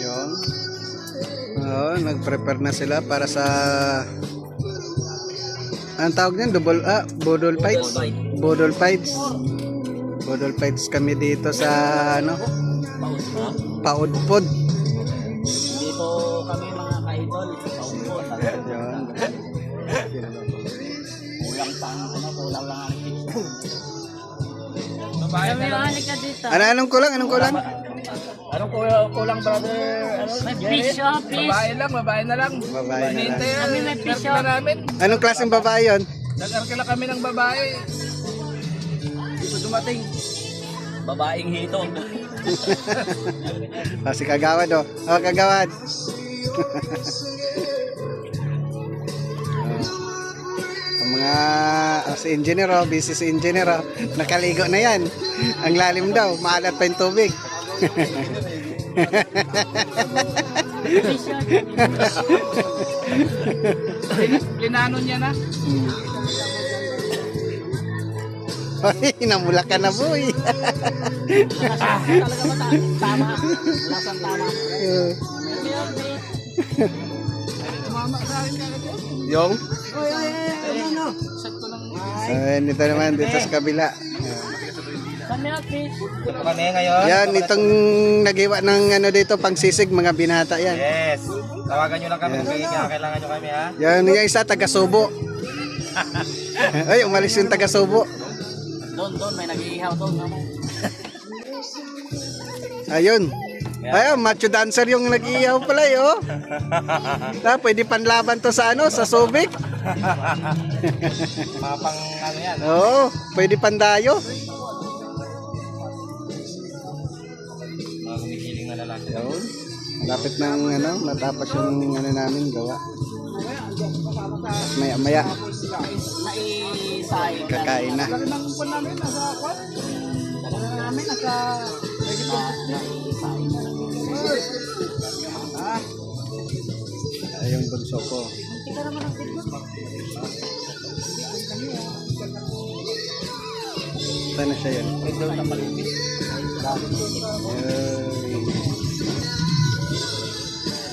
Yun. Oo, nag-prepare na sila para sa... Anong tawag niyan? Bodol fights? Bodol fights. Bodol fights kami dito sa ano? Paudpod. Dito kami mga ka-idol. Paudpod. Yun. Kulang lang ang Anong kulang? Anong kulang? Anong kulang, brother? May pisyo, please. Babae na lang. Babae na lang. Kami may pisyo. Anong klaseng babae yun? Nag-arkila kami ng babae. Dito dumating. Babaeng hitong. Si Kagawad oh. Oh, Kagawad. Ang mga si engineer oh, busy si engineer oh. Nakaligo na yan. Ang lalim daw, maalat pa yung tubig. Linano niya na. Ay, namula ka na boy. Talaga ba tama? Lasang tama. Mama sa akin ka ito. Yung? Set ko lang. Ito naman dito sa kabila. Kami, please. Dito kami ngayon. Yan, itong nagiwa ng ano dito, pangsisig, mga binata yan. Yes. Tawagan nyo lang kami kung kailangan nyo kami ha. Yan, yung isa, taga-Subo. Ay, umalis yung taga-Subo. Doon, may nag-iihaw doon. Ayun. Ayun, macho dancer yung nag-iihaw pala eh, oh. Pwede panlaban to sa ano, sa Subic. Mapang ano yan. Oo, pwede pandayo. Mga gumigiling na lalaki. Ayun. Lapit ng ano, matapos yung ano namin gawa. Maya-maya, Naisay. kakain na. Ay, yung bunso ko. Saan na siya yan? Ay.